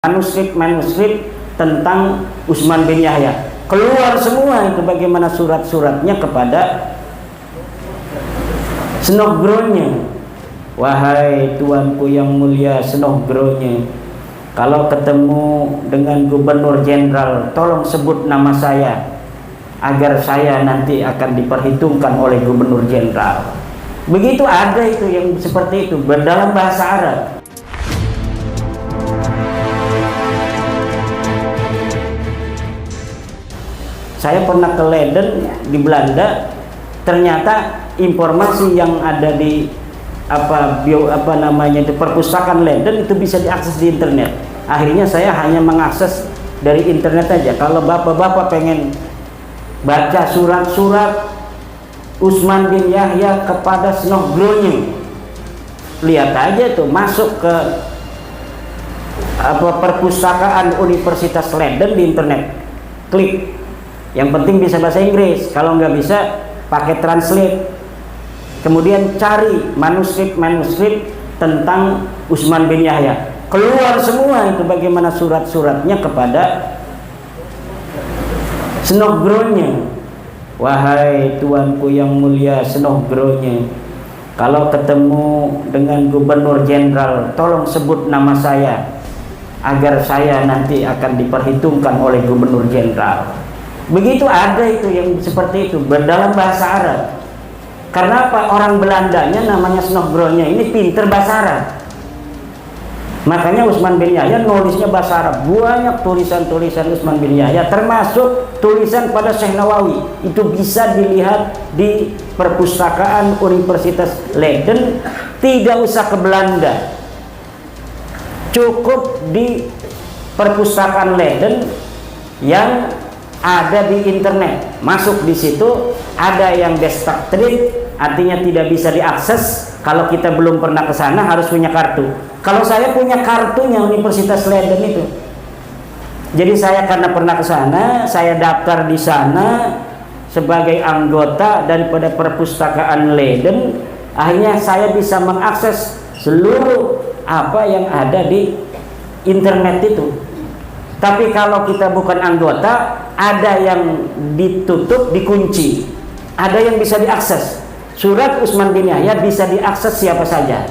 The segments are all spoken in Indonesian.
manuskrip tentang Utsman bin Yahya. Keluar semua itu bagaimana surat-suratnya kepada Senogronya. Wahai tuanku yang mulia Senogronya, kalau ketemu dengan gubernur jenderal, tolong sebut nama saya agar saya nanti akan diperhitungkan oleh gubernur jenderal. Begitu ada itu yang seperti itu dalam bahasa Arab. Saya pernah ke Leiden di Belanda, ternyata informasi yang ada di perpustakaan Leiden itu bisa diakses di internet. Akhirnya saya hanya mengakses dari internet aja. Kalau bapak-bapak pengen baca surat-surat Utsman bin Yahya kepada Senogronya, lihat aja tuh, masuk ke perpustakaan Universitas Leiden di internet, klik. Yang penting bisa bahasa Inggris, kalau nggak bisa pakai translate. Kemudian cari manuskrip tentang Utsman bin Yahya. Keluar semua itu bagaimana surat-suratnya kepada Senogronya. Wahai tuanku yang mulia Senogronya, kalau ketemu dengan gubernur jenderal, tolong sebut nama saya agar saya nanti akan diperhitungkan oleh gubernur jenderal. Begitu ada itu yang seperti itu dalam bahasa Arab. Karena apa? Orang Belandanya namanya Senogronya ini pinter bahasa Arab. Makanya Utsman bin Yahya nulisnya bahasa Arab. Banyak tulisan-tulisan Utsman bin Yahya, termasuk tulisan pada Syekh Nawawi. Itu bisa dilihat di perpustakaan Universitas Leiden. Tidak usah ke Belanda, cukup di perpustakaan Leiden yang ada di internet. Masuk di situ, ada yang destructive, artinya tidak bisa diakses. Kalau kita belum pernah ke sana harus punya kartu. Kalau saya punya kartunya Universitas Leiden itu. Jadi saya karena pernah ke sana, saya daftar di sana sebagai anggota daripada perpustakaan Leiden. Akhirnya saya bisa mengakses seluruh apa yang ada di internet itu. Tapi kalau kita bukan anggota, ada yang ditutup, dikunci, ada yang bisa diakses. Surat Utsman bin Yahya bisa diakses siapa saja.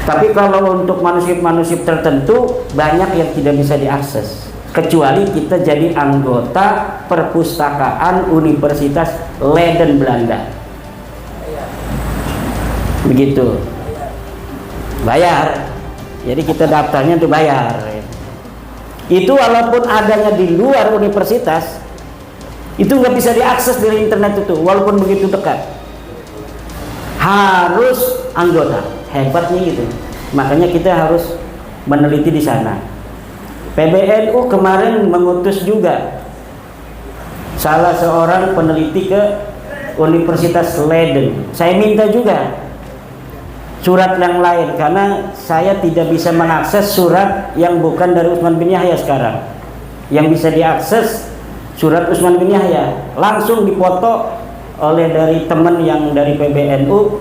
Tapi kalau untuk manuskrip-manuskrip tertentu, banyak yang tidak bisa diakses, kecuali kita jadi anggota perpustakaan Universitas Leiden Belanda. Begitu. Bayar. Jadi kita daftarnya untuk bayar. Itu walaupun adanya di luar universitas, itu nggak bisa diakses dari internet itu, walaupun begitu dekat. Harus anggota, hebatnya gitu. Makanya kita harus meneliti di sana. PBNU kemarin mengutus juga salah seorang peneliti ke Universitas Leiden. Saya minta juga surat yang lain, karena saya tidak bisa mengakses surat yang bukan dari Utsman bin Yahya sekarang. Yang bisa diakses surat Utsman bin Yahya langsung dipoto oleh dari teman yang dari PBNU.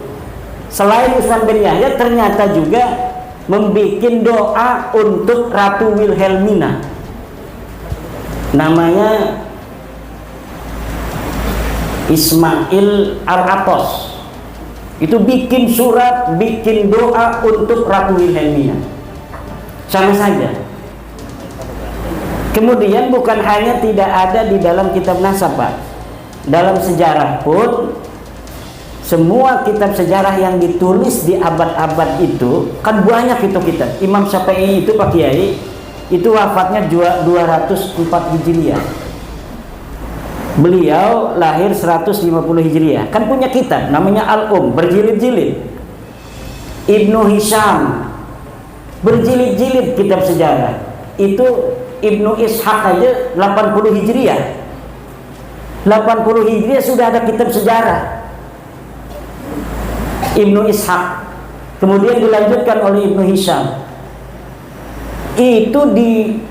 Selain Utsman bin Yahya, ternyata juga membikin doa untuk Ratu Wilhelmina, namanya Ismail Al-Atos. Itu bikin surat, bikin doa untuk Ratu Wilhelmina. Sama saja. Kemudian bukan hanya tidak ada di dalam kitab nasab, Pak. Dalam sejarah pun, semua kitab sejarah yang ditulis di abad-abad itu, kan banyak itu kitab. Imam Syafi'i itu, Pak Kiai, itu wafatnya 204 Hijriah. Beliau lahir 150 Hijriah. Kan punya kitab namanya Al-Um, berjilid-jilid. Ibnu Hisham, berjilid-jilid kitab sejarah. Itu Ibnu Ishaq aja 80 Hijriah. 80 Hijriah sudah ada kitab sejarah Ibnu Ishaq. Kemudian dilanjutkan oleh Ibnu Hisham. Itu di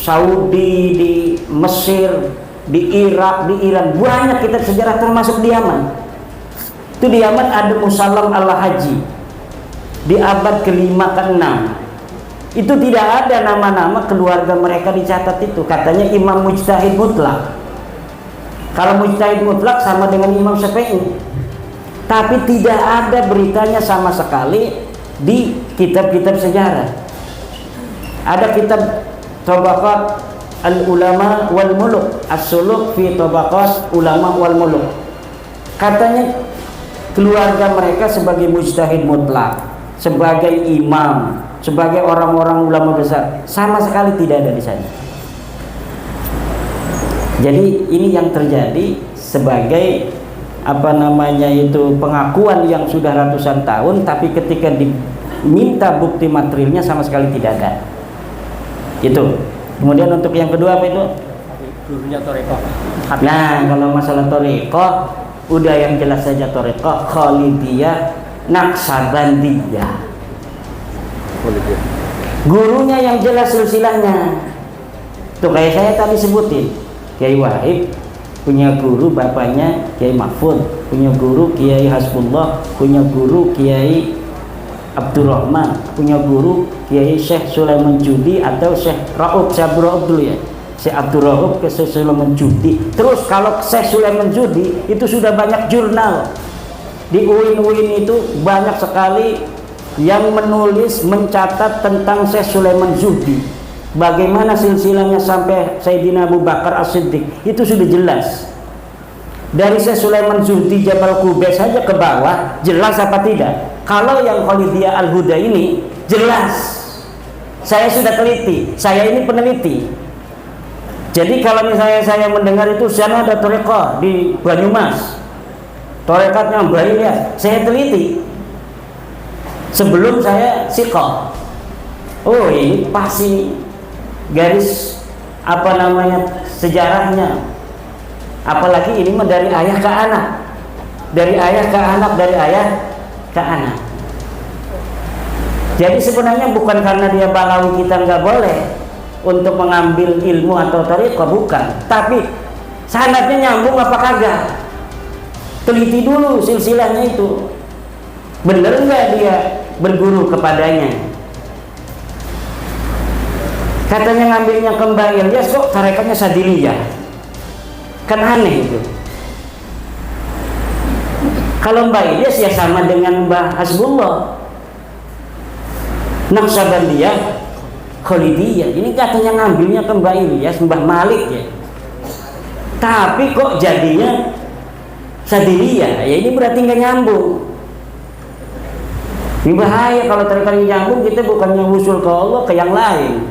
Saudi, di Mesir, di Irak, di Iran, banyak kitab sejarah, termasuk di Yaman. Itu di Yaman ada Musallam al-Haji di abad ke-5 ke-6. Itu tidak ada nama-nama keluarga mereka dicatat itu. Katanya imam mujtahid mutlak. Kalau mujtahid mutlak sama dengan Imam Syafi'i. Tapi tidak ada beritanya sama sekali di kitab-kitab sejarah. Ada kitab Tabaqat al-ulama wal muluk, as-suluk fi tabaqat ulama wal muluk. Katanya keluarga mereka sebagai mujtahid mutlak, sebagai imam, sebagai orang-orang ulama besar, sama sekali tidak ada di sana. Jadi ini yang terjadi sebagai pengakuan yang sudah ratusan tahun, tapi ketika diminta bukti materialnya sama sekali tidak ada. Itu. Kemudian untuk yang kedua apa itu? Gurunya Thariqah. Nah, kalau masalah Thariqah udah yang jelas saja, Thariqah Khalidiyah Naqsabandiyah. Gurunya yang jelas silsilahnya. Tuh kayak saya tadi sebutin, Kiai Wahib punya guru bapaknya Kiai Mahfud, punya guru Kiai Hasbullah, punya guru Kiai Abdurrahman, punya guru Kiai Syekh Sulaiman Judi atau Syekh Raub, Syekh Raub dulu ya, Syekh Abdurrahman ke Syekh Sulaiman Judi. Terus kalau Syekh Sulaiman Judi itu sudah banyak jurnal di UIN itu, banyak sekali yang menulis mencatat tentang Syekh Sulaiman Judi. Bagaimana silsilahnya sampai Sayyidina Abu Bakar As-Siddiq itu sudah jelas. Dari Syekh Sulaiman Judi Jabal Qubais saja ke bawah, jelas apa tidak? Kalau yang Khalidiyah Al-Huda ini jelas. Saya sudah teliti, saya ini peneliti. Jadi kalau misalnya saya mendengar itu sana ada Thariqah di Banyumas, Thariqatnya Mbah Ilyas, saya teliti sebelum saya siqah. Oh ini pasti garis sejarahnya, apalagi ini dari ayah ke anak, dari ayah ke anak, dari ayah ke anak. Jadi sebenarnya bukan karena dia Balawi kita nggak boleh untuk mengambil ilmu atau thariqah, bukan, tapi sanadnya nyambung apa kagak, teliti dulu silsilahnya itu, bener nggak dia berguru kepadanya. Katanya ngambilnya ke Mbah Ilyas, kok tarekatnya Sadiliyah, kan aneh itu. Kalau Mbah Ilyas ya sama dengan Mbah Hasbullah, Naqsabandiyah Khalidiyah. Ini katanya ngambilnya ke Mbah Ilyas, Mbah Malik ya, tapi kok jadinya Sadiliyah. Ya ini berarti nggak nyambung. Ini bahaya kalau tarekat nyambung, kita bukannya usul ke Allah, ke yang lain.